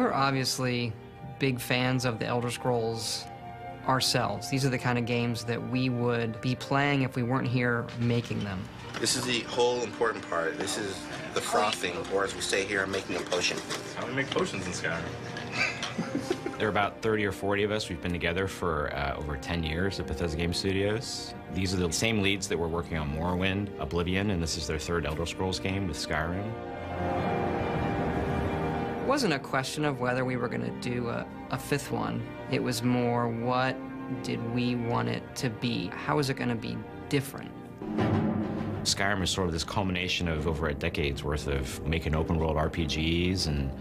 We're obviously big fans of the Elder Scrolls ourselves. These are the kind of games that we would be playing if we weren't here making them. This is the whole important part. This is the frothing, or as we say here, making a potion. That's how we make potions in Skyrim. There are about 30 or 40 of us. We've been together for over 10 years at Bethesda Game Studios. These are the same leads that were working on Morrowind, Oblivion, and this is their third Elder Scrolls game with Skyrim. It wasn't a question of whether we were going to do a fifth one. It was more, what did we want it to be? How is it going to be different? Skyrim is sort of this culmination of over a decade's worth of making open-world RPGs, and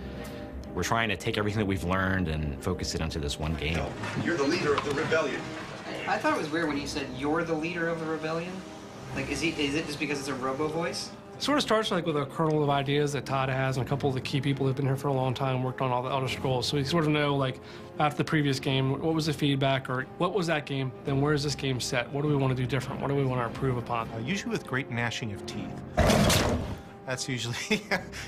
we're trying to take everything that we've learned and focus it onto this one game. You're the leader of the rebellion. I thought it was weird when he said, "You're the leader of the rebellion." Like, is it just because it's a robo voice? It sort of starts like with a kernel of ideas that Todd has, and a couple of the key people who've been here for a long time worked on all the Elder Scrolls. So we sort of know, like, after the previous game, what was the feedback, or what was that game? Then where is this game set? What do we want to do different? What do we want to improve upon? Usually with great gnashing of teeth. That's usually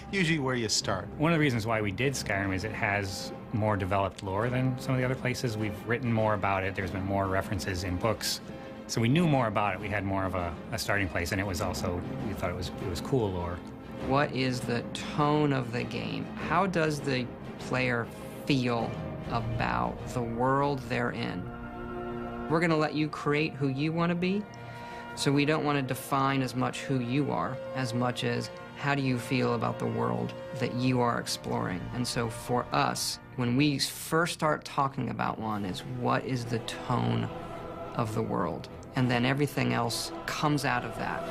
usually where you start. One of the reasons why we did Skyrim is it has more developed lore than some of the other places. We've written more about it. There's been more references in books. So we knew more about it. We had more of a starting place, and it was also, we thought it was cool lore. What is the tone of the game? How does the player feel about the world they're in? We're going to let you create who you want to be, so we don't want to define as much who you are as much as how do you feel about the world that you are exploring. And so for us, when we first start talking about one, is what is the tone of the world? And then everything else comes out of that.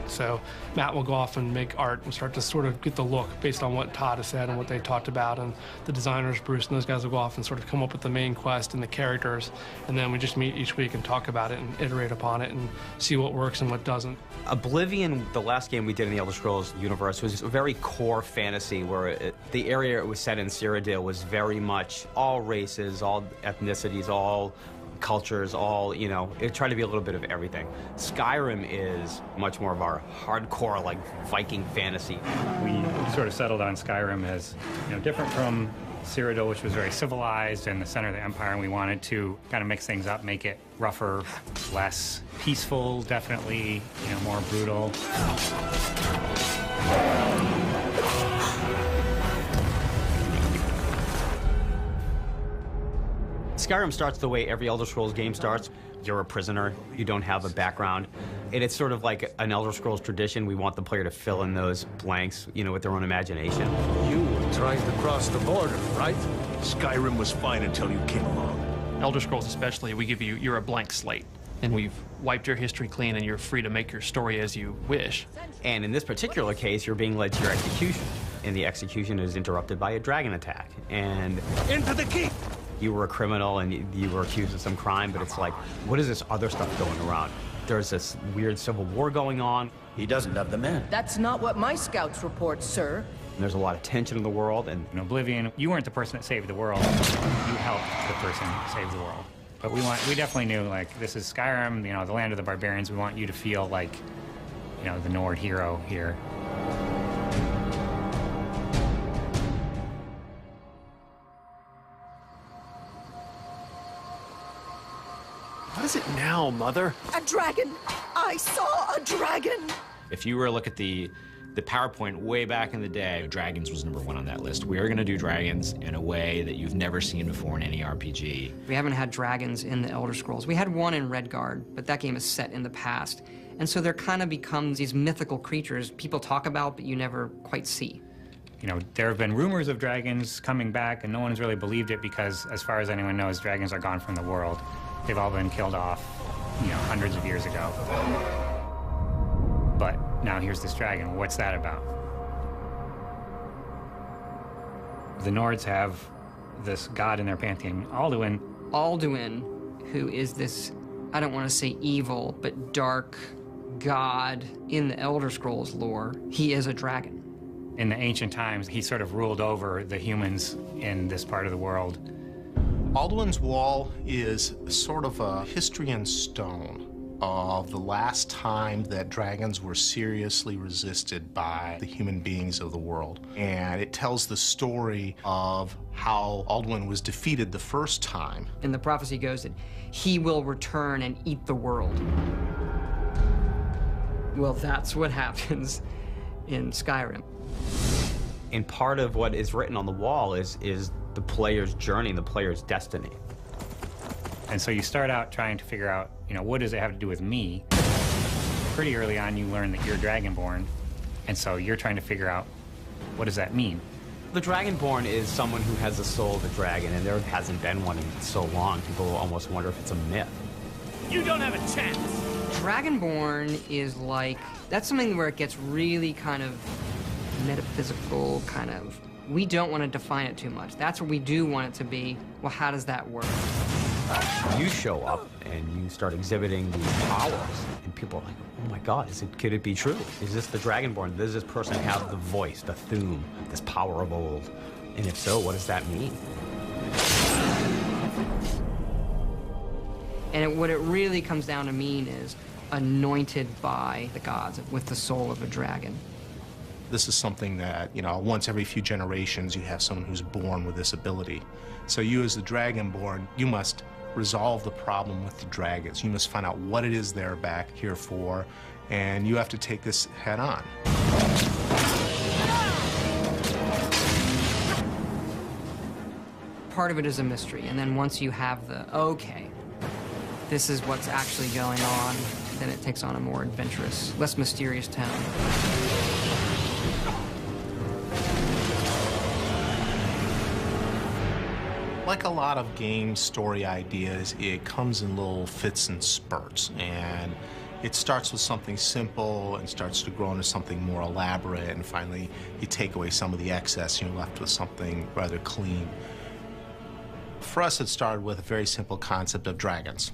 So Matt will go off and make art and start to sort of get the look based on what Todd has said and what they talked about. And the designers, Bruce and those guys, will go off and sort of come up with the main quest and the characters. And then we just meet each week and talk about it and iterate upon it and see what works and what doesn't. Oblivion, the last game we did in the Elder Scrolls universe, was a very core fantasy where the area it was set in, Cyrodiil, was very much all races, all ethnicities, all cultures, all, you know, it tried to be a little bit of everything. Skyrim is much more of our hardcore, like, Viking fantasy. We sort of settled on Skyrim as, you know, different from Cyrodiil, which was very civilized and the center of the empire, and we wanted to kind of mix things up, make it rougher, less peaceful, definitely, you know, more brutal. Skyrim starts the way every Elder Scrolls game starts. You're a prisoner, you don't have a background. And it's sort of like an Elder Scrolls tradition. We want the player to fill in those blanks, you know, with their own imagination. You were trying to cross the border, right? Skyrim was fine until you came along. Elder Scrolls especially, we give you, you're a blank slate. And we've wiped your history clean, and you're free to make your story as you wish. And in this particular case, you're being led to your execution. And the execution is interrupted by a dragon attack. And into the keep! You were a criminal and you were accused of some crime, but it's like, what is this other stuff going around? There's this weird civil war going on. He doesn't have the men. That's not what my scouts report, sir. And there's a lot of tension in the world. And in Oblivion, you weren't the person that saved the world. You helped the person save the world. But we definitely knew, like, this is Skyrim, you know, the land of the barbarians. We want you to feel like, you know, the Nord hero here. What is it now, Mother? A dragon! I saw a dragon! If you were to look at the PowerPoint way back in the day, dragons was #1 on that list. We are going to do dragons in a way that you've never seen before in any RPG. We haven't had dragons in the Elder Scrolls. We had one in Redguard, but that game is set in the past. And so there kind of becomes these mythical creatures people talk about, but you never quite see. You know, there have been rumors of dragons coming back, and no one's really believed it because, as far as anyone knows, dragons are gone from the world. They've all been killed off, you know, hundreds of years ago. But now here's this dragon. What's that about? The Nords have this god in their pantheon, Alduin. Alduin, who is this, I don't want to say evil, but dark god in the Elder Scrolls lore, he is a dragon. In the ancient times, he sort of ruled over the humans in this part of the world. Alduin's Wall is sort of a history in stone. of the last time that dragons were seriously resisted by the human beings of the world. And it tells the story of how Alduin was defeated the first time. And the prophecy goes that he will return and eat the world. Well, that's what happens in Skyrim. And part of what is written on the wall is the player's journey, the player's destiny. And so you start out trying to figure out, you know, what does it have to do with me? Pretty early on, you learn that you're Dragonborn, and so you're trying to figure out, what does that mean? The Dragonborn is someone who has the soul of a dragon, and there hasn't been one in so long. People almost wonder if it's a myth. You don't have a chance! Dragonborn is like, that's something where it gets really kind of metaphysical, kind of, we don't want to define it too much. That's what we do want it to be. Well, how does that work? You show up and you start exhibiting these powers, and people are like, oh my God, could it be true? Is this the Dragonborn? Does this person have the voice, the Thuum, this power of old? And if so, what does that mean? And what it really comes down to mean is anointed by the gods with the soul of a dragon. This is something that, you know, once every few generations you have someone who's born with this ability. So you as the Dragonborn, you must resolve the problem with the dragons. You must find out what it is they're back here for, and you have to take this head on. Part of it is a mystery, and then once you have the, okay, this is what's actually going on, then it takes on a more adventurous, less mysterious tone. Like a lot of game story ideas, it comes in little fits and spurts, and it starts with something simple and starts to grow into something more elaborate, and finally you take away some of the excess and you're left with something rather clean. For us, it started with a very simple concept of dragons.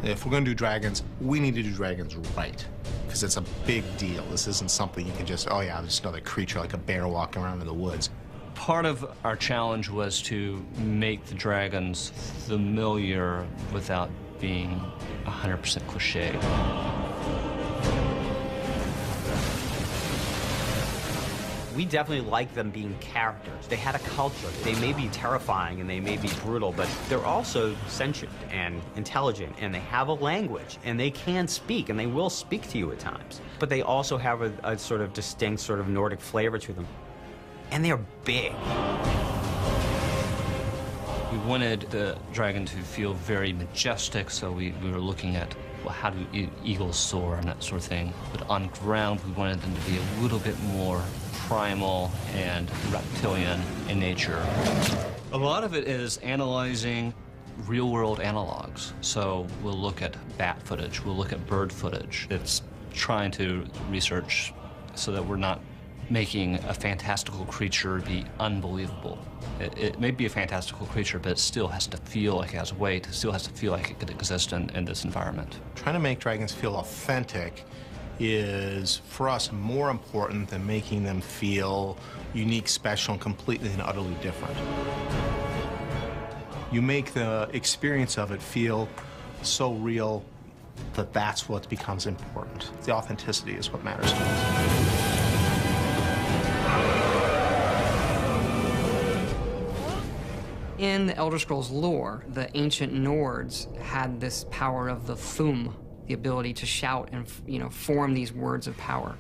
If we're going to do dragons, we need to do dragons right, because it's a big deal. This isn't something you can just, oh yeah, there's another creature like a bear walking around in the woods. Part of our challenge was to make the dragons familiar without being 100% cliche. We definitely like them being characters. They had a culture. They may be terrifying and they may be brutal, but they're also sentient and intelligent, and they have a language, and they can speak, and they will speak to you at times. But they also have a sort of distinct sort of Nordic flavor to them. And they're big. We wanted the dragon to feel very majestic, so we were looking at, well, how do eagles soar and that sort of thing. But on ground, we wanted them to be a little bit more primal and reptilian in nature. A lot of it is analyzing real-world analogs. So we'll look at bat footage, we'll look at bird footage. It's trying to research so that we're not making a fantastical creature be unbelievable. It may be a fantastical creature, but it still has to feel like it has weight. It still has to feel like it could exist in this environment. Trying to make dragons feel authentic is, for us, more important than making them feel unique, special, and completely and utterly different. You make the experience of it feel so real that that's what becomes important. The authenticity is what matters to us. In the Elder Scrolls lore, the ancient Nords had this power of the Thuum, the ability to shout and, form these words of power.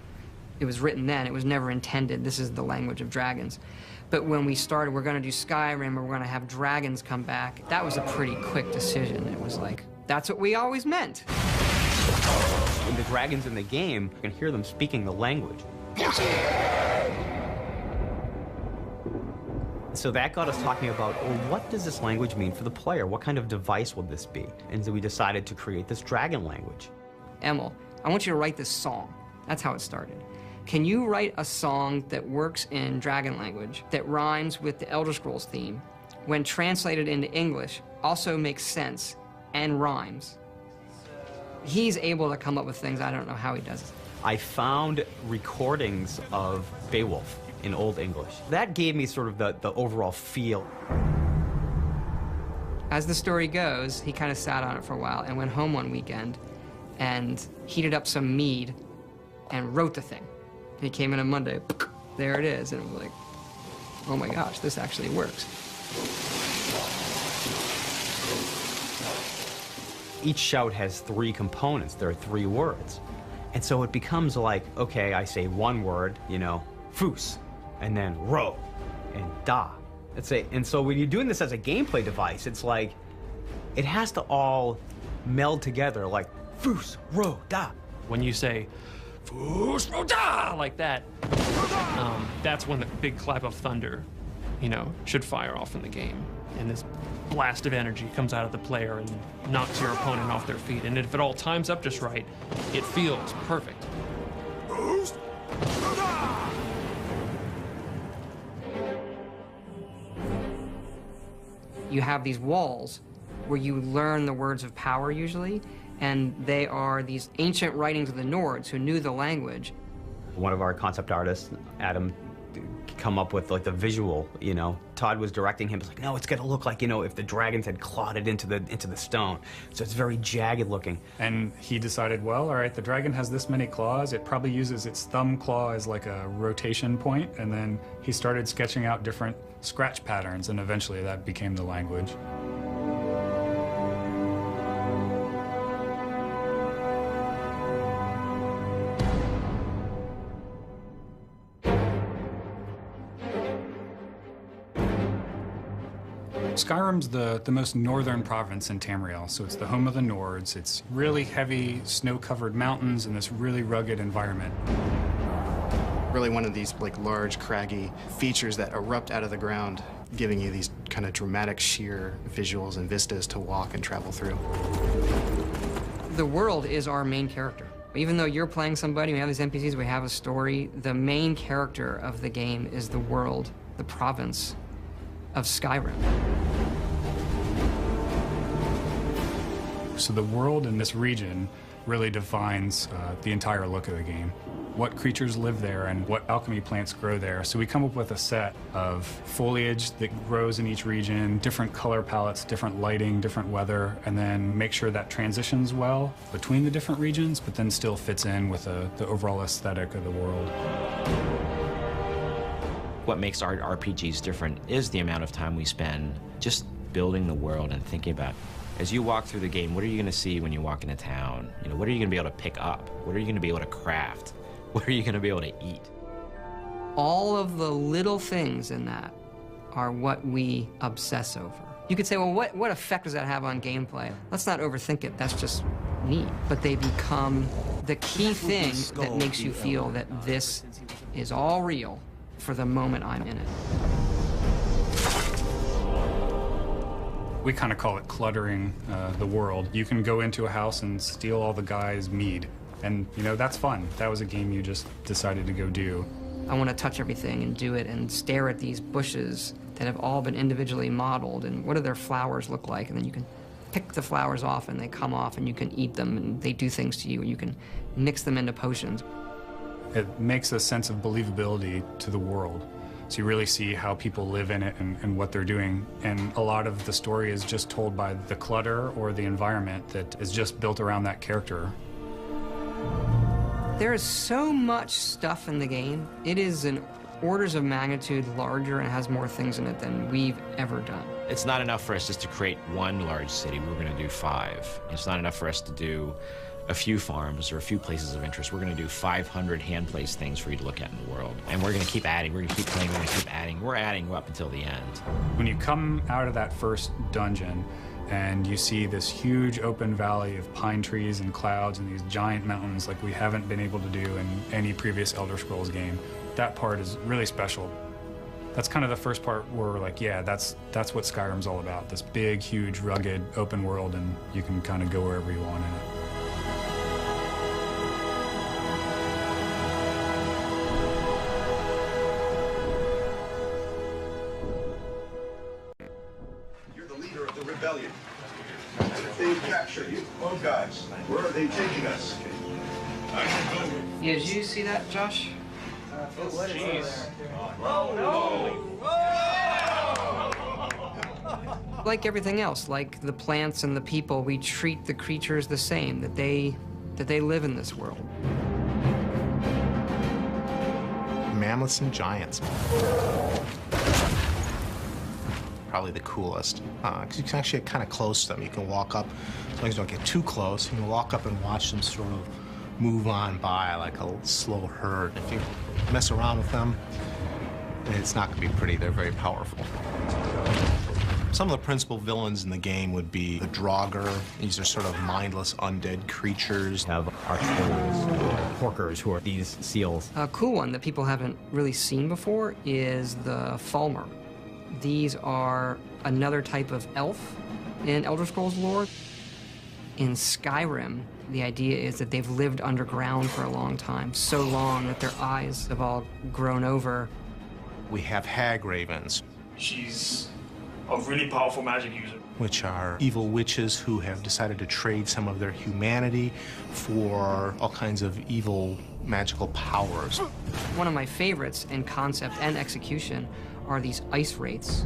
It was written then, it was never intended, this is the language of dragons. But when we started, we're gonna do Skyrim, or we're gonna have dragons come back, that was a pretty quick decision. It was like, that's what we always meant. When the dragons in the game, you can hear them speaking the language. So that got us talking about, well, what does this language mean for the player? What kind of device will this be? And so we decided to create this dragon language. Emil, I want you to write this song. That's how it started. Can you write a song that works in dragon language, that rhymes with the Elder Scrolls theme, when translated into English, also makes sense and rhymes? He's able to come up with things, I don't know how he does it. I found recordings of Beowulf in Old English. That gave me sort of the overall feel. As the story goes, he kind of sat on it for a while and went home one weekend and heated up some mead and wrote the thing. He came in on Monday, there it is, and it was like, oh my gosh, this actually works. Each shout has 3 components. There are 3 words. And so it becomes like, okay, I say one word, you know, foos, and then ro, and da. And so when you're doing this as a gameplay device, it's like, it has to all meld together, like foos, ro, da. When you say, foos, ro, da, like that, that's when the big clap of thunder, you know, should fire off in the game. And this blast of energy comes out of the player and knocks your opponent off their feet. And if it all times up just right, it feels perfect. You have these walls where you learn the words of power usually, and they are these ancient writings of the Nords who knew the language. One of our concept artists, Adam, come up with like the visual, you know. Todd was directing him. It's like, no, it's gonna look like, you know, if the dragons had clawed it into the stone. So it's very jagged looking. And he decided, well, all right, the dragon has this many claws. It probably uses its thumb claw as like a rotation point. And then he started sketching out different scratch patterns, and eventually that became the language. Skyrim's the most northern province in Tamriel, so it's the home of the Nords. It's really heavy, snow-covered mountains and this really rugged environment. Really one of these like large, craggy features that erupt out of the ground, giving you these kind of dramatic, sheer visuals and vistas to walk and travel through. The world is our main character. Even though you're playing somebody, we have these NPCs, we have a story, the main character of the game is the world, the province of Skyrim. So the world in this region really defines the entire look of the game. What creatures live there and what alchemy plants grow there. So we come up with a set of foliage that grows in each region, different color palettes, different lighting, different weather, and then make sure that transitions well between the different regions, but then still fits in with the overall aesthetic of the world. What makes our RPGs different is the amount of time we spend just building the world and thinking about, as you walk through the game, what are you going to see when you walk into town? You know, what are you going to be able to pick up? What are you going to be able to craft? What are you going to be able to eat? All of the little things in that are what we obsess over. You could say, well, what effect does that have on gameplay? Let's not overthink it. That's just neat. But they become the key thing that makes you feel that this is all real for the moment I'm in it. We kind of call it cluttering the world. You can go into a house and steal all the guy's mead. And, you know, that's fun. That was a game you just decided to go do. I want to touch everything and do it and stare at these bushes that have all been individually modeled and what do their flowers look like, and then you can pick the flowers off and they come off and you can eat them and they do things to you and you can mix them into potions. It makes a sense of believability to the world. So you really see how people live in it and what they're doing. And a lot of the story is just told by the clutter or the environment that is just built around that character. There is so much stuff in the game. It is in orders of magnitude larger and has more things in it than we've ever done. It's not enough for us just to create one large city. We're going to do 5. It's not enough for us to do a few farms or a few places of interest. We're going to do 500 hand-placed things for you to look at in the world. And we're going to keep adding, we're going to keep playing, we're going to keep adding. We're adding up until the end. When you come out of that first dungeon and you see this huge open valley of pine trees and clouds and these giant mountains like we haven't been able to do in any previous Elder Scrolls game, that part is really special. That's kind of the first part where we're like, yeah, that's what Skyrim's all about. This big, huge, rugged, open world, and you can kind of go wherever you want in it. Rebellion. And if they capture you, oh guys, where are they taking us? Yeah, did you see that, Josh? What is Jeez. Oh, no! Like everything else, like the plants and the people, we treat the creatures the same, that they live in this world. Mammoths and giants. Probably the coolest, because you can actually get kind of close to them. You can walk up, as long as you don't get too close, you can walk up and watch them sort of move on by like a slow herd. If you mess around with them, it's not going to be pretty. They're very powerful. Some of the principal villains in the game would be the Draugr. These are sort of mindless undead creatures. Have archers or porkers, who are these seals. A cool one that people haven't really seen before is the Falmer. These are another type of elf in Elder Scrolls lore. In Skyrim, the idea is that they've lived underground for a long time, so long that their eyes have all grown over. We have hag ravens. She's a really powerful magic user. Which are evil witches who have decided to trade some of their humanity for all kinds of evil magical powers. One of my favorites in concept and execution are these ice wraiths.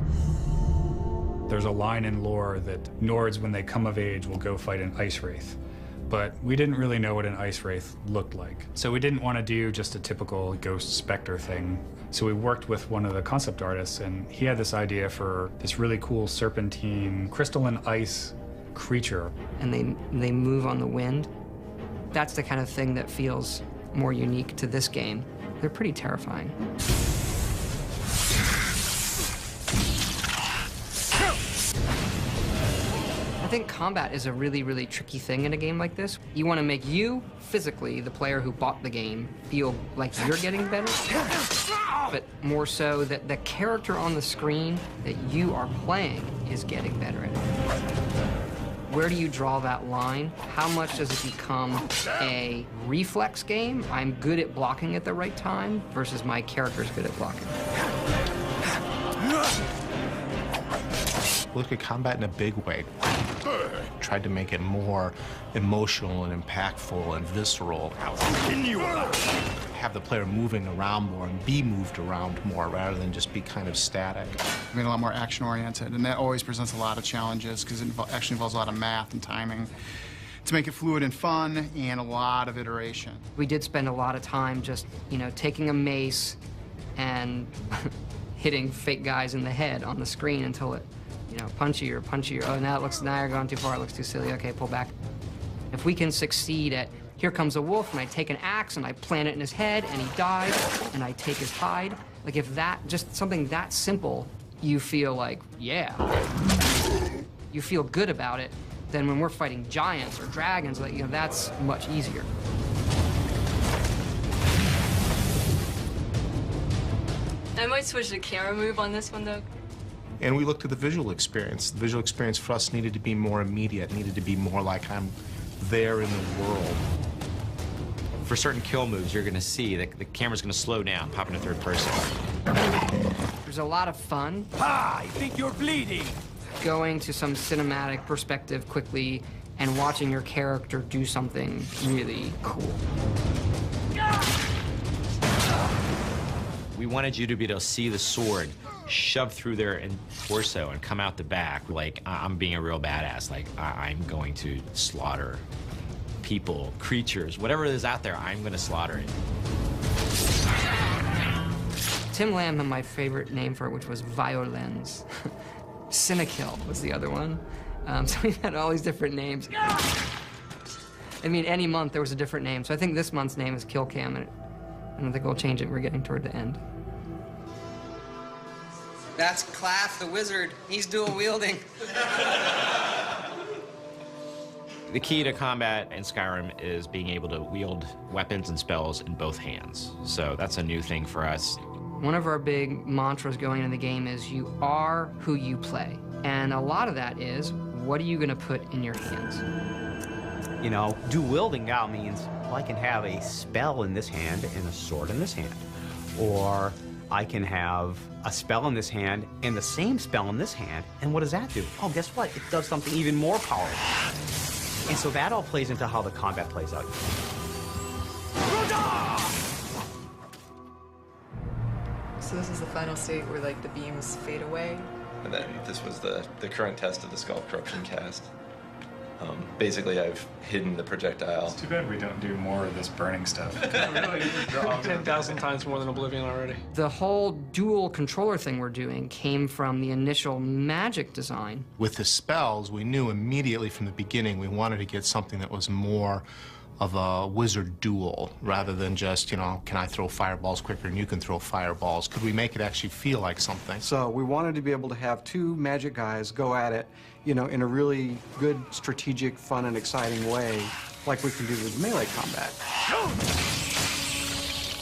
There's a line in lore that Nords, when they come of age, will go fight an ice wraith. But we didn't really know what an ice wraith looked like. So we didn't want to do just a typical ghost specter thing. So we worked with one of the concept artists, and he had this idea for this really cool serpentine crystalline ice creature. And they move on the wind. That's the kind of thing that feels more unique to this game. They're pretty terrifying. I think combat is a really, really tricky thing in a game like this. You want to make you, physically, the player who bought the game, feel like you're getting better, but more so that the character on the screen that you are playing is getting better at it. Where do you draw that line? How much does it become a reflex game? I'm good at blocking at the right time versus my character's good at blocking. Look at combat in a big way. Tried to make it more emotional and impactful and visceral. Have the player moving around more and be moved around more rather than just be kind of static. I mean, a lot more action-oriented, and that always presents a lot of challenges because it actually involves a lot of math and timing to make it fluid and fun, and a lot of iteration. We did spend a lot of time just, taking a mace and hitting fake guys in the head on the screen until it, punchy or. Oh, now you're going too far. It looks too silly. Okay, pull back. If we can succeed at, here comes a wolf, and I take an axe and I plant it in his head, and he dies, and I take his hide. Like, if that, just something that simple, you feel like, yeah. You feel good about it, then when we're fighting giants or dragons, that's much easier. I might switch the camera move on this one, though. And we looked at the visual experience. The visual experience for us needed to be more immediate, needed to be more like I'm there in the world. For certain kill moves, you're going to see that the camera's going to slow down, pop into third person. There's a lot of fun. I think you're bleeding. Going to some cinematic perspective quickly and watching your character do something really cool. We wanted you to be able to see the sword shove through their torso and come out the back like I'm being a real badass, like I'm going to slaughter people, creatures, whatever it is out there, I'm going to slaughter it. Tim Lamb had my favorite name for it, which was Violens. Cinekill was the other one. So we had all these different names. I mean, any month there was a different name. So I think this month's name is Kill Cam, and I don't think we'll change it. We're getting toward the end. That's Claff the wizard. He's dual wielding. The key to combat in Skyrim is being able to wield weapons and spells in both hands. So that's a new thing for us. One of our big mantras going into the game is you are who you play. And a lot of that is, what are you going to put in your hands? Dual wielding now means, well, I can have a spell in this hand and a sword in this hand. Or I can have a spell in this hand and the same spell in this hand. And what does that do? Oh, guess what? It does something even more powerful. And so that all plays into how the combat plays out. So this is the final state where, the beams fade away? And then this was the current test of the Skull Corruption cast. Basically, I've hidden the projectile. It's too bad we don't do more of this burning stuff. 10,000 times more than Oblivion already. The whole dual controller thing we're doing came from the initial magic design. With the spells, we knew immediately from the beginning we wanted to get something that was more of a wizard duel rather than just, you know, can I throw fireballs quicker than you can throw fireballs? Could we make it actually feel like something? So we wanted to be able to have two magic guys go at it, you know, in a really good, strategic, fun, and exciting way, like we can do with melee combat.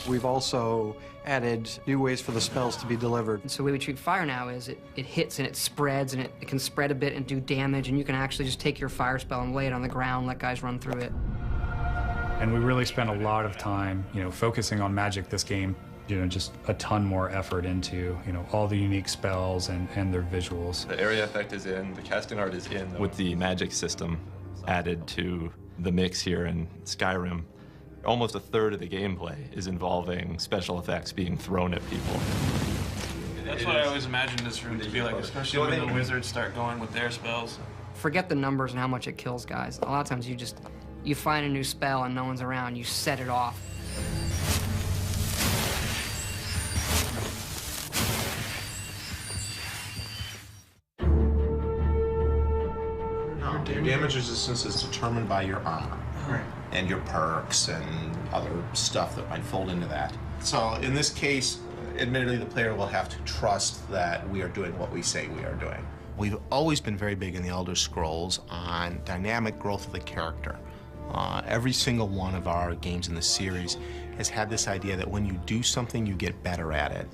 We've also added new ways for the spells to be delivered. So the way we treat fire now is it hits and it spreads, and it can spread a bit and do damage, and you can actually just take your fire spell and lay it on the ground, let guys run through it. And we really spent a lot of time, you know, focusing on magic this game, you know, just a ton more effort into, you know, all the unique spells and their visuals. The area effect is in, the casting art is in. With the magic system added to the mix here in Skyrim, almost a third of the gameplay is involving special effects being thrown at people. That's what I always imagined this room to be like, especially when the wizards start going with their spells. Forget the numbers and how much it kills guys. A lot of times you find a new spell and no one's around, you set it off. No, your damage resistance is determined by your armor. Right. And your perks and other stuff that might fold into that. So in this case, admittedly, the player will have to trust that we are doing what we say we are doing. We've always been very big in the Elder Scrolls on dynamic growth of the character. Every single one of our games in the series has had this idea that when you do something, you get better at it.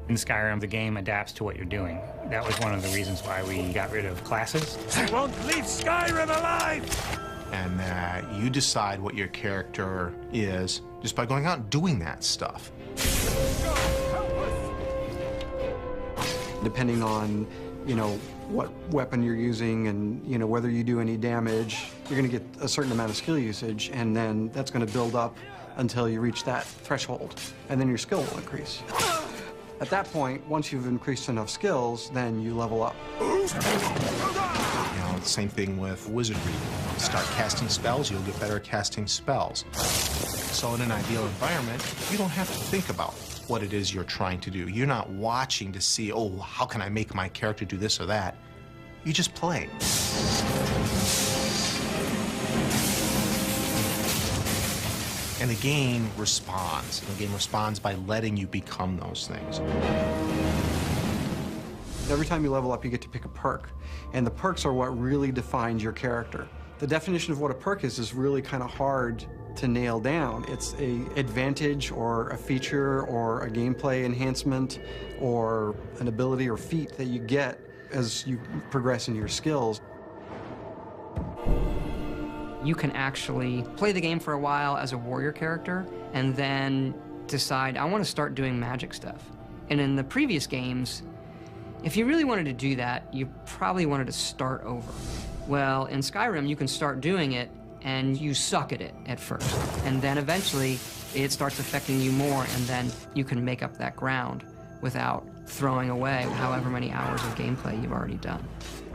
In Skyrim, the game adapts to what you're doing. That was one of the reasons why we got rid of classes. I won't leave Skyrim alive! And you decide what your character is just by going out and doing that stuff. Depending on, you know, what weapon you're using and, you know, whether you do any damage, you're going to get a certain amount of skill usage, and then that's going to build up until you reach that threshold, and then your skill will increase. At that point, once you've increased enough skills, then you level up. You know, same thing with wizardry. Start casting spells, you'll get better at casting spells. So in an ideal environment, you don't have to think about what it is you're trying to do. You're not watching to see, oh, how can I make my character do this or that? You just play. And the game responds. The game responds by letting you become those things. Every time you level up, you get to pick a perk. And the perks are what really defines your character. The definition of what a perk is really kind of hard to nail down. It's an advantage or a feature or a gameplay enhancement or an ability or feat that you get as you progress in your skills. You can actually play the game for a while as a warrior character and then decide, I want to start doing magic stuff. And in the previous games, if you really wanted to do that, you probably wanted to start over. Well, in Skyrim, you can start doing it and you suck at it at first. And then eventually, it starts affecting you more, and then you can make up that ground without throwing away however many hours of gameplay you've already done.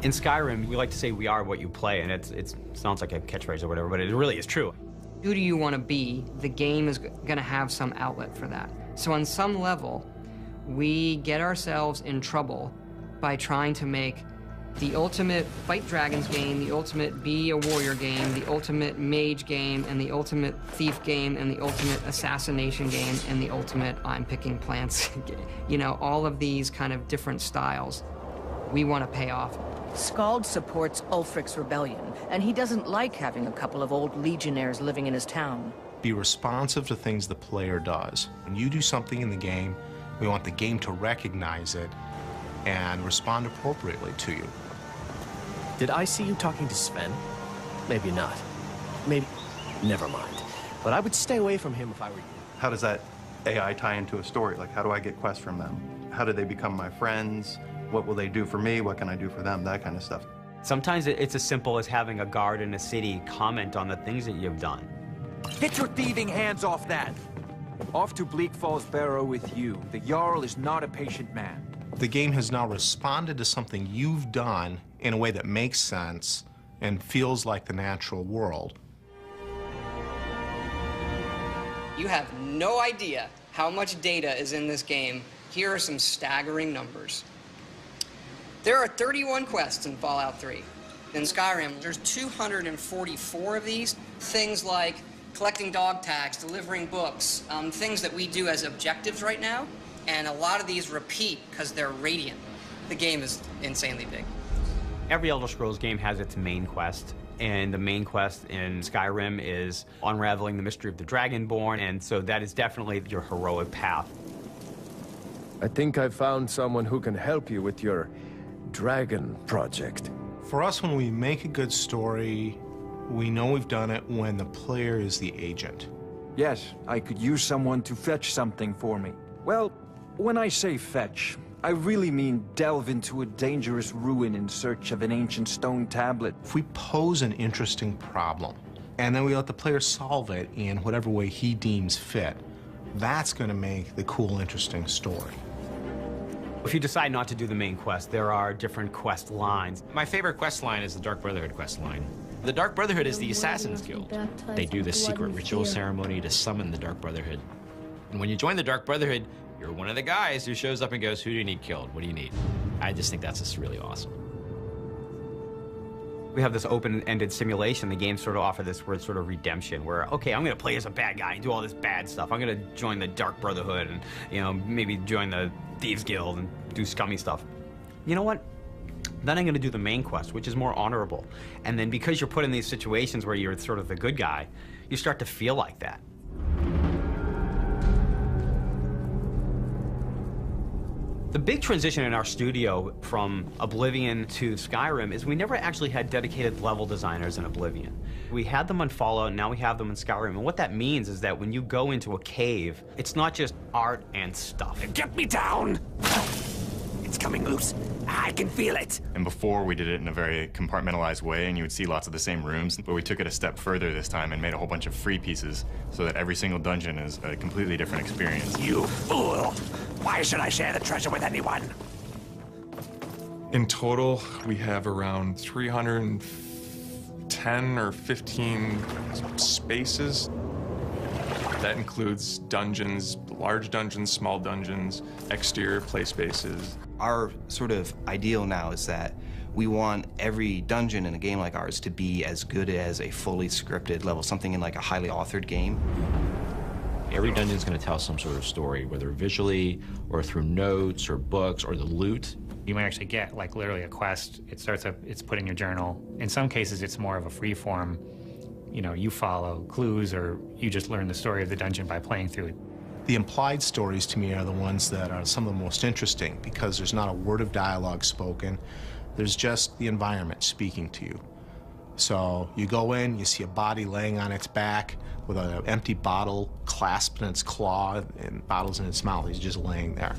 In Skyrim, we like to say we are what you play, and it sounds like a catchphrase or whatever, but it really is true. Who do you want to be? The game is going to have some outlet for that. So on some level, we get ourselves in trouble by trying to make the ultimate fight dragons game, the ultimate be a warrior game, the ultimate mage game, and the ultimate thief game, and the ultimate assassination game, and the ultimate I'm picking plants. You know, all of these kind of different styles. We want to pay off. Skald supports Ulfric's rebellion, and he doesn't like having a couple of old legionnaires living in his town. Be responsive to things the player does. When you do something in the game, we want the game to recognize it and respond appropriately to you. Did I see you talking to Sven? Maybe not. Maybe... Never mind. But I would stay away from him if I were you. How does that AI tie into a story? Like, how do I get quests from them? How do they become my friends? What will they do for me? What can I do for them? That kind of stuff. Sometimes it's as simple as having a guard in a city comment on the things that you've done. Get your thieving hands off that! Off to Bleak Falls Barrow with you. The Jarl is not a patient man. The game has now responded to something you've done in a way that makes sense and feels like the natural world. You have no idea how much data is in this game. Here are some staggering numbers. There are 31 quests in Fallout 3. In Skyrim, there's 244 of these. Things like collecting dog tags, delivering books, things that we do as objectives right now. And a lot of these repeat because they're radiant. The game is insanely big. Every Elder Scrolls game has its main quest, and the main quest in Skyrim is unraveling the mystery of the Dragonborn, and so that is definitely your heroic path. I think I found someone who can help you with your dragon project. For us, when we make a good story, we know we've done it when the player is the agent. Yes, I could use someone to fetch something for me. Well, when I say fetch, I really mean delve into a dangerous ruin in search of an ancient stone tablet. If we pose an interesting problem, and then we let the player solve it in whatever way he deems fit, that's going to make the cool, interesting story. If you decide not to do the main quest, there are different quest lines. My favorite quest line is the Dark Brotherhood quest line. The Dark Brotherhood is the Assassin's Guild. They do this secret ritual ceremony to summon the Dark Brotherhood. And when you join the Dark Brotherhood, you're one of the guys who shows up and goes, who do you need killed? What do you need? I just think that's just really awesome. We have this open-ended simulation. The games sort of offer this word sort of redemption, where, okay, I'm going to play as a bad guy and do all this bad stuff. I'm going to join the Dark Brotherhood and, you know, maybe join the Thieves Guild and do scummy stuff. You know what? Then I'm going to do the main quest, which is more honorable. And then because you're put in these situations where you're sort of the good guy, you start to feel like that. The big transition in our studio from Oblivion to Skyrim is we never actually had dedicated level designers in Oblivion. We had them on Fallout, and now we have them in Skyrim. And what that means is that when you go into a cave, it's not just art and stuff. Get me down! It's coming loose. I can feel it. And before, we did it in a very compartmentalized way, and you would see lots of the same rooms, but we took it a step further this time and made a whole bunch of free pieces so that every single dungeon is a completely different experience. You fool! Why should I share the treasure with anyone? In total, we have around 310 or 15 spaces. That includes dungeons, large dungeons, small dungeons, exterior play spaces. Our sort of ideal now is that we want every dungeon in a game like ours to be as good as a fully scripted level, something in like a highly authored game. Every dungeon is going to tell some sort of story, whether visually or through notes or books or the loot. You might actually get like literally a quest. It's put in your journal. In some cases, it's more of a free form. You know, you follow clues or you just learn the story of the dungeon by playing through it. The implied stories to me are the ones that are some of the most interesting because there's not a word of dialogue spoken. There's just the environment speaking to you. So you go in, you see a body laying on its back with an empty bottle clasped in its claw and bottles in its mouth. He's just laying there.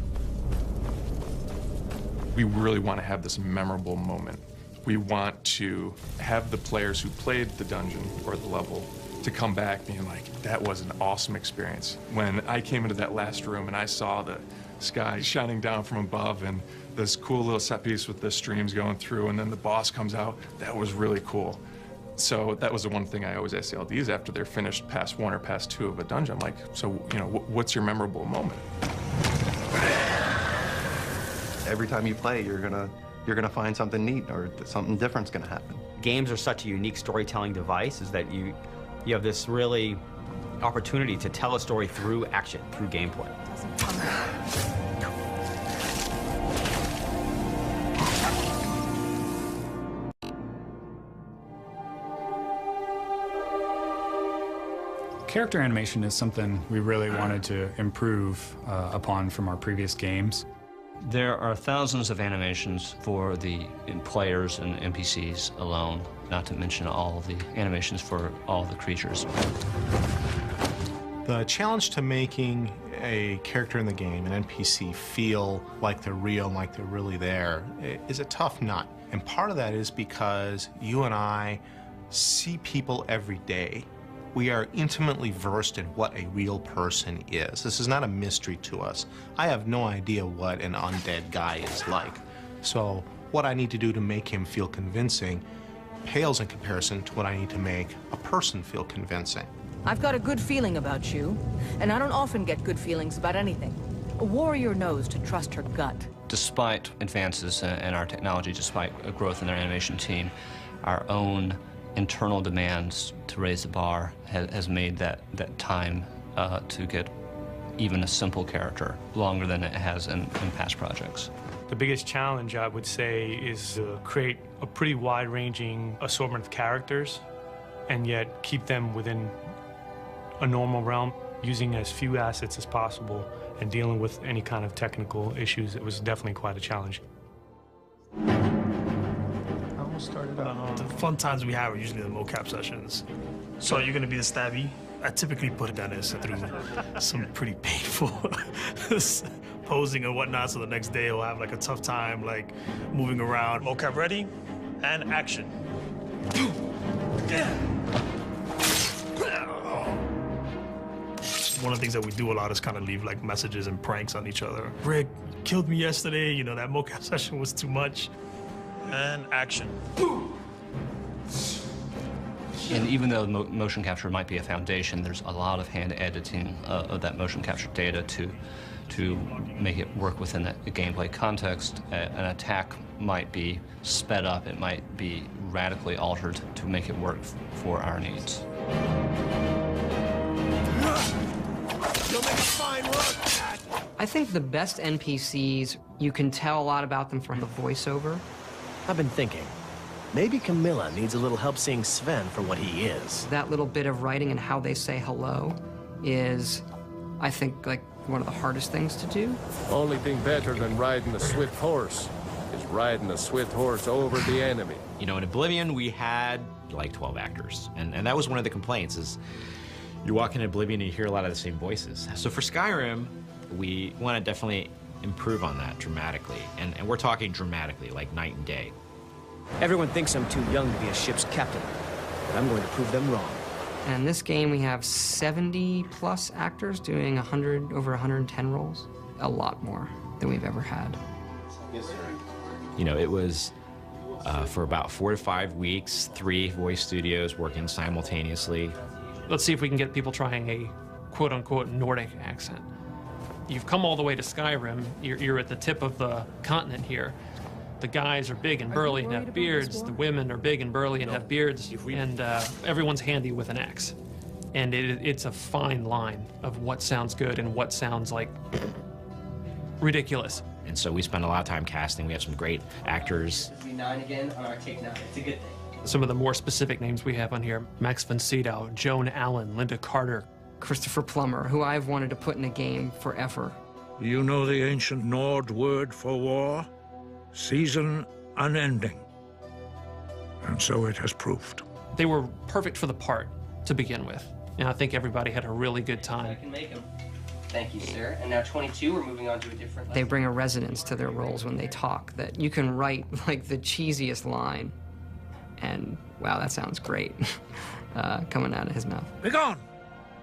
We really want to have this memorable moment. We want to have the players who played the dungeon or the level to come back being like, that was an awesome experience. When I came into that last room and I saw the sky shining down from above and this cool little set piece with the streams going through and then the boss comes out, that was really cool. So that was the one thing I always ask the LDs after they're finished past 1 or past 2 of a dungeon. Like, so, you know, what's your memorable moment? Every time you play, you're gonna find something neat or something different's gonna happen. Games are such a unique storytelling device is that you have this really opportunity to tell a story through action, through gameplay. Character animation is something we really wanted to improve upon from our previous games. There are thousands of animations for the players and NPCs alone, not to mention all of the animations for all the creatures. The challenge to making a character in the game, an NPC, feel like they're real, like they're really there, is a tough nut. And part of that is because you and I see people every day. We are intimately versed in what a real person is. This is not a mystery to us. I have no idea what an undead guy is like. So what I need to do to make him feel convincing pales in comparison to what I need to make a person feel convincing. I've got a good feeling about you, and I don't often get good feelings about anything. A warrior knows to trust her gut. Despite advances in our technology, despite a growth in our animation team, our own internal demands to raise the bar has made that time to get even a simple character longer than it has in past projects. The biggest challenge, I would say, is to create a pretty wide-ranging assortment of characters and yet keep them within a normal realm, using as few assets as possible and dealing with any kind of technical issues. It was definitely quite a challenge. The fun times we have are usually the mocap sessions. So you're gonna be the stabby. I typically put Dennis through some pretty painful posing and whatnot, so the next day he'll have like a tough time like moving around. Mocap ready, and action. One of the things that we do a lot is kind of leave like messages and pranks on each other. Rick killed me yesterday, you know, that mocap session was too much. And action. And even though motion capture might be a foundation, there's a lot of hand editing of that motion capture data to make it work within the gameplay context. An attack might be sped up, it might be radically altered to make it work for our needs. You'll make a fine work. I think the best NPCs, you can tell a lot about them from the voiceover. I've been thinking, maybe Camilla needs a little help seeing Sven for what he is. That little bit of writing and how they say hello is, I think, like one of the hardest things to do. Only thing better than riding a swift horse is riding a swift horse over the enemy. You know, in Oblivion, we had like 12 actors, and that was one of the complaints is you walk in Oblivion and you hear a lot of the same voices. So for Skyrim, we want to definitely improve on that dramatically, and we're talking dramatically, like night and day. Everyone thinks I'm too young to be a ship's captain, but I'm going to prove them wrong. And in this game, we have 70+ actors doing over 110 roles. A lot more than we've ever had. Yes, sir. You know, it was for about 4 to 5 weeks, 3 voice studios working simultaneously. Let's see if we can get people trying a quote-unquote Nordic accent. You've come all the way to Skyrim. You're at the tip of the continent here. The guys are big and burly and have beards. The women are big and burly and have beards. And everyone's handy with an axe. And it's a fine line of what sounds good and what sounds like ridiculous. And so we spent a lot of time casting. We have some great actors. 9 again on our take 9. It's a good thing. Some of the more specific names we have on here: Max von Sydow, Joan Allen, Linda Carter, Christopher Plummer, who I've wanted to put in a game forever. You know the ancient Nord word for war? Season unending. And so it has proved. They were perfect for the part to begin with, and I think everybody had a really good time. I can make them. Thank you, sir. And now 22, we're moving on to a different They bring a resonance to their roles when they talk that you can write like the cheesiest line, and wow, that sounds great coming out of his mouth. Begone!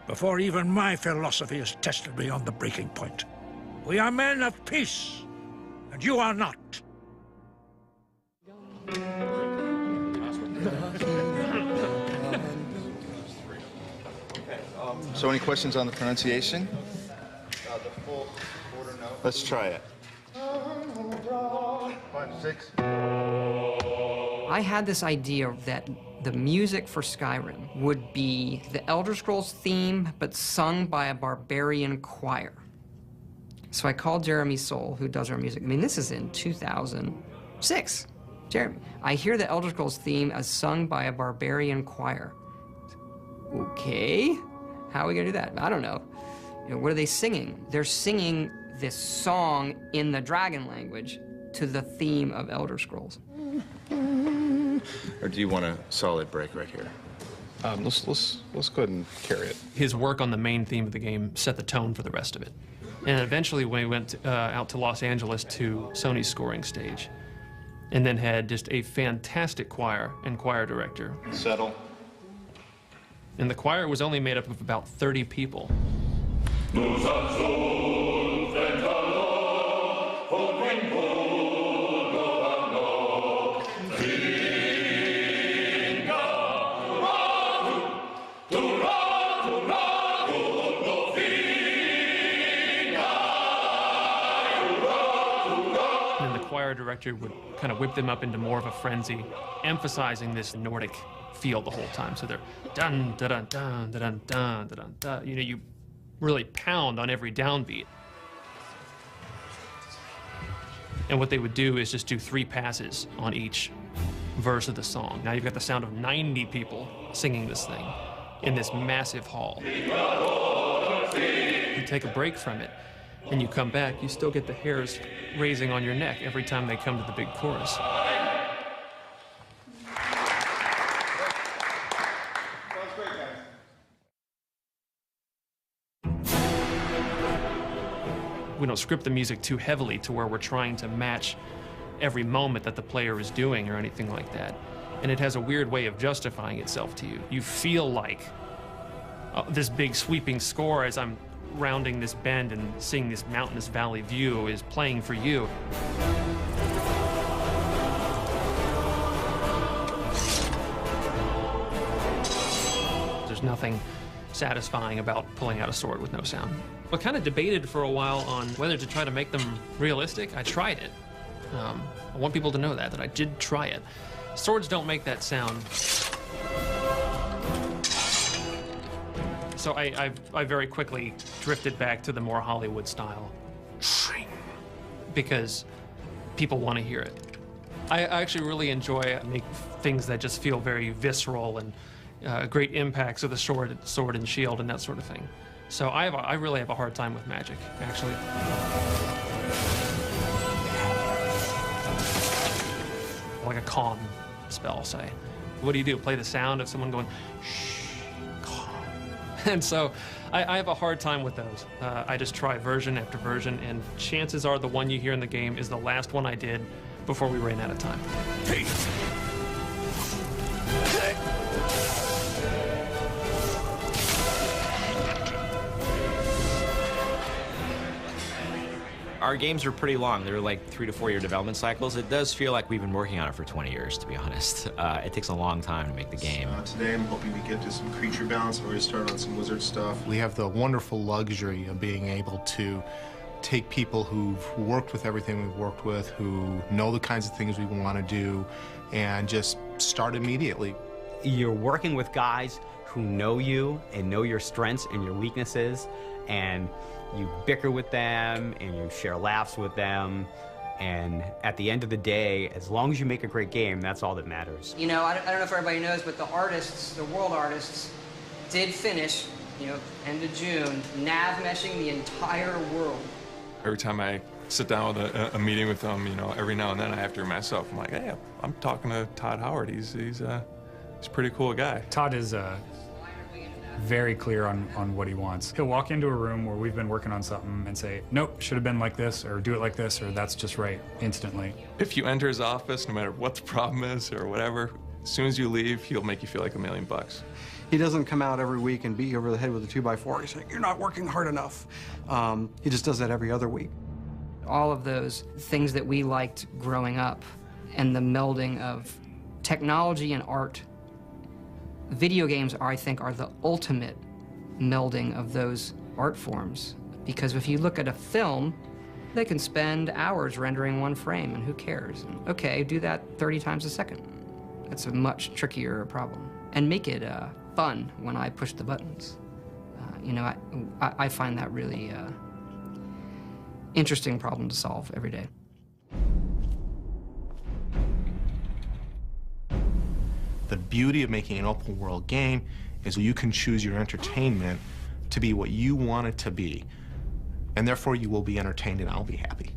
Before even my philosophy is tested beyond the breaking point. We are men of peace, and you are not. So any questions on the pronunciation? Let's try it. 5, 6. I had this idea that the music for Skyrim would be the Elder Scrolls theme, but sung by a barbarian choir. So I called Jeremy Soule, who does our music. I mean, this is in 2006. Jeremy, I hear the Elder Scrolls theme as sung by a barbarian choir. Okay, how are we gonna do that? I don't know. You know, what are they singing? They're singing this song in the dragon language to the theme of Elder Scrolls. Or do you want a solid break right here? Let's go ahead and carry it. His work on the main theme of the game set the tone for the rest of it. And eventually we went out to Los Angeles to Sony's scoring stage, and then had just a fantastic choir and choir director. Settle. And the choir was only made up of about 30 people. Director would kind of whip them up into more of a frenzy, emphasizing this Nordic feel the whole time. So they're dun dun dun dun dun dun dun dun. You know, you really pound on every downbeat. And what they would do is just do 3 passes on each verse of the song. Now you've got the sound of 90 people singing this thing in this massive hall. You take a break from it, and you come back, you still get the hairs raising on your neck every time they come to the big chorus. We don't script the music too heavily to where we're trying to match every moment that the player is doing or anything like that. And it has a weird way of justifying itself to you. You feel like this big sweeping score as I'm rounding this bend and seeing this mountainous valley view is playing for you. There's nothing satisfying about pulling out a sword with no sound. I kind of debated for a while on whether to try to make them realistic. I tried it. I want people to know that I did try it. Swords don't make that sound. So I very quickly drifted back to the more Hollywood style because people want to hear it. I actually really enjoy make things that just feel very visceral and great impacts of the sword and shield and that sort of thing. So I really have a hard time with magic, actually. Like a calm spell, say. What do? Play the sound of someone going, shh. And so I have a hard time with those. I just try version after version, and chances are the one you hear in the game is the last one I did before we ran out of time. Hey. Our games are pretty long. They're like 3 to 4 year development cycles. It does feel like we've been working on it for 20 years, to be honest. It takes a long time to make the game. Today I'm hoping to get to some creature balance. We're going to start on some wizard stuff. We have the wonderful luxury of being able to take people who've worked with everything we've worked with, who know the kinds of things we want to do, and just start immediately. You're working with guys who know you and know your strengths and your weaknesses, and you bicker with them and you share laughs with them, and at the end of the day, as long as you make a great game, that's all that matters. You know, I don't know if everybody knows, but the artists, the world artists, did finish, you know, end of June, nav meshing the entire world. Every time I sit down with a meeting with them, you know, every now and then I have to remind myself, I'm like, hey, I'm talking to Todd Howard. He's a pretty cool guy. Todd is very clear on what he wants. He'll walk into a room where we've been working on something and say, nope, should have been like this, or do it like this, or that's just right, instantly. If you enter his office, no matter what the problem is or whatever, as soon as you leave, he'll make you feel like $1 million. He doesn't come out every week and beat you over the head with a 2x4. He's saying, you're not working hard enough. He just does that every other week. All of those things that we liked growing up and the melding of technology and art. Video games, I think, are the ultimate melding of those art forms. Because if you look at a film, they can spend hours rendering one frame, and who cares? And, okay, do that 30 times a second. That's a much trickier problem. And make it fun when I push the buttons. You know, I find that really interesting problem to solve every day. The beauty of making an open world game is you can choose your entertainment to be what you want it to be. And therefore you will be entertained and I'll be happy.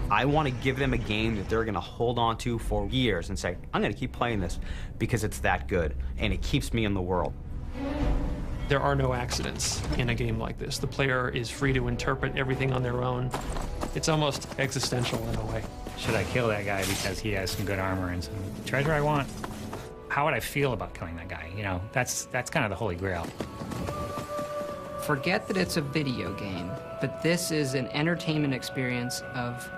I want to give them a game that they're going to hold on to for years and say, I'm going to keep playing this because it's that good and it keeps me in the world. There are no accidents in a game like this. The player is free to interpret everything on their own. It's almost existential in a way. Should I kill that guy because he has some good armor and some treasure I want? How would I feel about killing that guy? You know, that's kind of the holy grail. Forget that it's a video game, but this is an entertainment experience of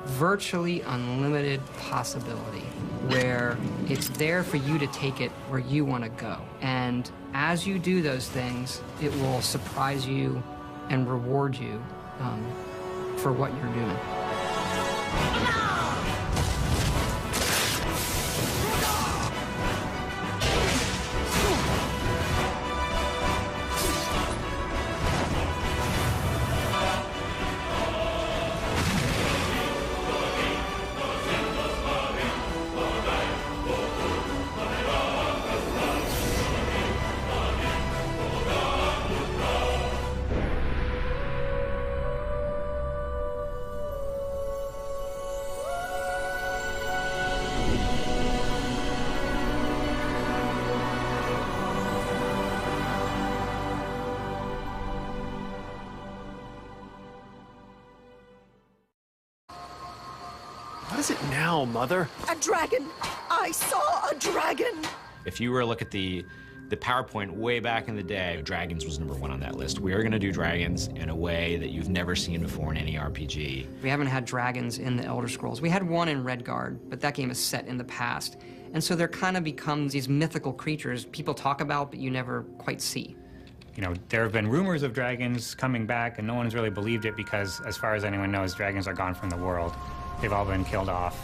virtually unlimited possibility, where it's there for you to take it where you want to go. And as you do those things, it will surprise you and reward you for what you're doing. What is it now, Mother? A dragon! I saw a dragon! If you were to look at the PowerPoint way back in the day, dragons was #1 on that list. We are going to do dragons in a way that you've never seen before in any RPG. We haven't had dragons in the Elder Scrolls. We had one in Redguard, but that game is set in the past. And so there kind of becomes these mythical creatures people talk about, but you never quite see. You know, there have been rumors of dragons coming back, and no one's really believed it because, as far as anyone knows, dragons are gone from the world. They've all been killed off,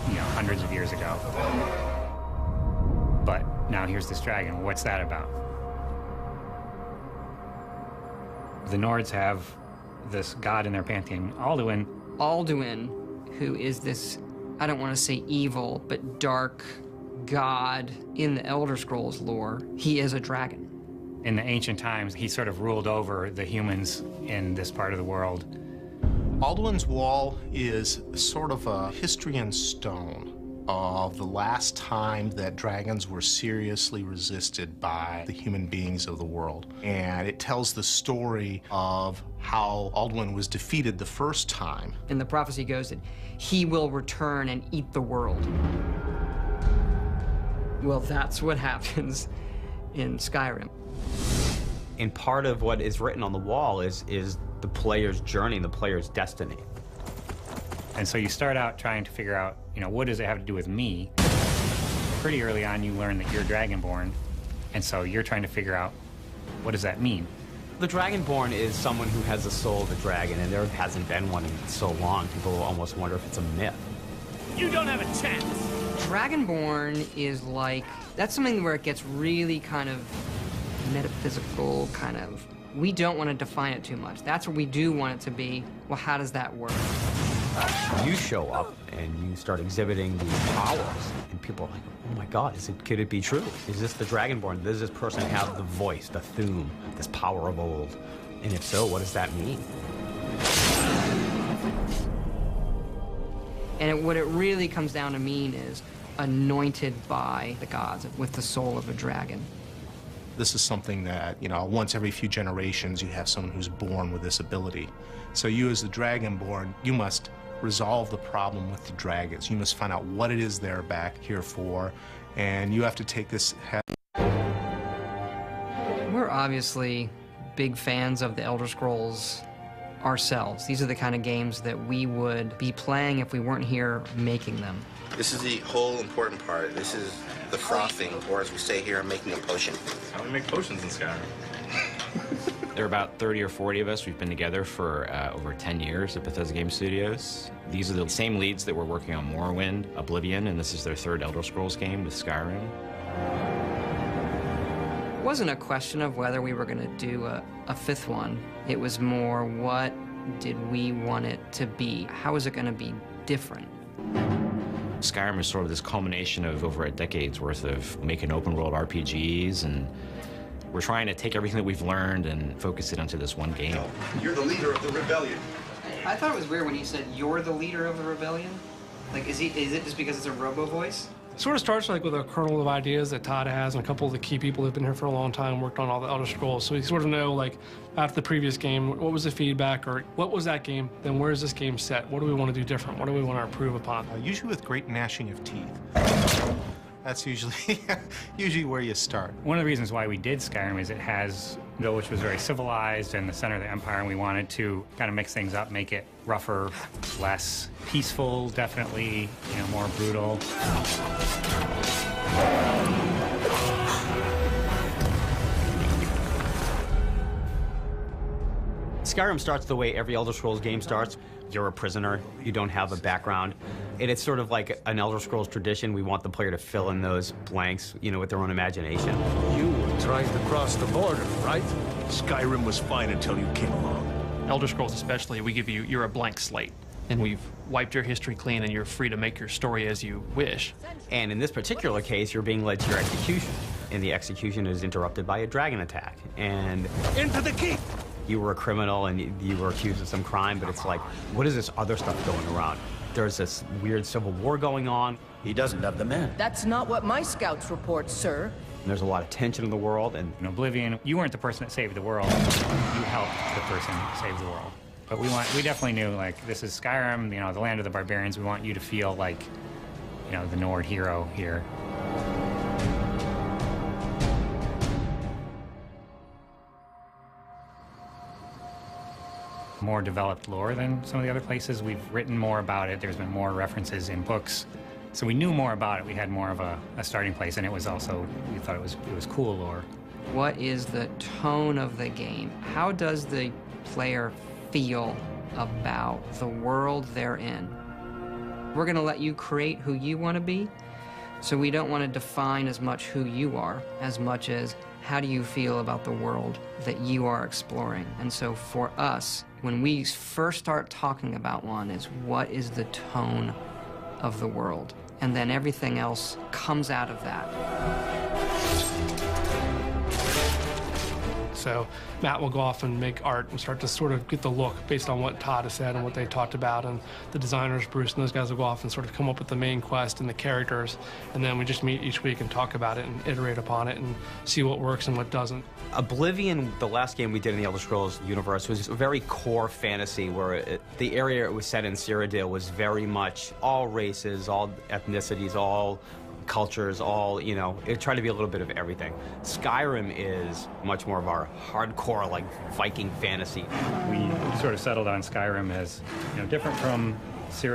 you know, hundreds of years ago. But now here's this dragon. What's that about? The Nords have this god in their pantheon, Alduin. Alduin, who is this, I don't want to say evil, but dark god in the Elder Scrolls lore, he is a dragon. In the ancient times, he sort of ruled over the humans in this part of the world. Alduin's Wall is sort of a history in stone of the last time that dragons were seriously resisted by the human beings of the world. And it tells the story of how Alduin was defeated the first time. And the prophecy goes that he will return and eat the world. Well, that's what happens in Skyrim. And part of what is written on the wall is the player's journey, the player's destiny. And so you start out trying to figure out, you know, what does it have to do with me? Pretty early on, you learn that you're Dragonborn, and so you're trying to figure out, what does that mean? The Dragonborn is someone who has the soul of a dragon, and there hasn't been one in so long. People almost wonder if it's a myth. You don't have a chance! Dragonborn is like, that's something where it gets really kind of metaphysical, kind of, we don't want to define it too much. That's what we do want it to be. Well, how does that work? You show up and you start exhibiting these powers, and people are like, oh my God, could it be true? Is this the Dragonborn? Does this person have the voice, the Thuum, this power of old? And if so, what does that mean? And what it really comes down to mean is anointed by the gods with the soul of a dragon. This is something that, you know, once every few generations you have someone who's born with this ability. So you as the Dragonborn, you must resolve the problem with the dragons. You must find out what it is they're back here for, and you have to take this head. We're obviously big fans of the Elder Scrolls ourselves. These are the kind of games that we would be playing if we weren't here making them. This is the whole important part. This is the frothing, or as we say here, making a potion. How do we make potions in Skyrim? There are about 30 or 40 of us. We've been together for over 10 years at Bethesda Game Studios. These are the same leads that were working on Morrowind, Oblivion, and this is their third Elder Scrolls game with Skyrim. It wasn't a question of whether we were going to do a fifth one. It was more, what did we want it to be? How is it going to be different? Skyrim is sort of this culmination of over a decade's worth of making open-world RPGs, and we're trying to take everything that we've learned and focus it onto this one game. You're the leader of the rebellion. I thought it was weird when he said, you're the leader of the rebellion. Like, is it just because it's a robo voice? It sort of starts like with a kernel of ideas that Todd has, and a couple of the key people who've been here for a long time worked on all the Elder Scrolls. So we sort of know, like, after the previous game, what was the feedback, or what was that game? Then where is this game set? What do we want to do different? What do we want to improve upon? Usually with great gnashing of teeth. That's usually usually where you start. One of the reasons why we did Skyrim is it has, which was very civilized in the center of the Empire, and we wanted to kind of mix things up, make it rougher, less peaceful, definitely, more brutal. Skyrim starts the way every Elder Scrolls game starts. You're a prisoner, you don't have a background. And it's sort of like an Elder Scrolls tradition. We want the player to fill in those blanks, with their own imagination. You were trying to cross the border, right? Skyrim was fine until you came along. Elder Scrolls especially, you're a blank slate. And we've wiped your history clean and you're free to make your story as you wish. And in this particular case, you're being led to your execution. And the execution is interrupted by a dragon attack. And into the keep! You were a criminal and you were accused of some crime, but it's like, what is this other stuff going around? There's this weird civil war going on. He doesn't have the men. That's not what my scouts report, sir. And there's a lot of tension in the world. And in Oblivion, you weren't the person that saved the world. You helped the person save the world. But we definitely knew, this is Skyrim, the land of the barbarians. We want you to feel like, the Nord hero here. More developed lore than some of the other places. We've written more about it. There's been more references in books. So we knew more about it. We had more of a starting place, and it was also, we thought it was cool lore. What is the tone of the game? How does the player feel about the world they're in? We're going to let you create who you want to be, so we don't want to define as much who you are, as much as how do you feel about the world that you are exploring. And so for us, when we first start talking about one, is what is the tone of the world? And then everything else comes out of that. So Matt will go off and make art and start to sort of get the look based on what Todd has said and what they talked about. And the designers, Bruce and those guys, will go off and sort of come up with the main quest and the characters. And then we just meet each week and talk about it and iterate upon it and see what works and what doesn't. Oblivion, the last game we did in the Elder Scrolls universe, was a very core fantasy where the area it was set in, Cyrodiil, was very much all races, all ethnicities, all cultures, all, it tried to be a little bit of everything. Skyrim is much more of our hardcore, Viking fantasy. We sort of settled on Skyrim as, different from Cyrodiil.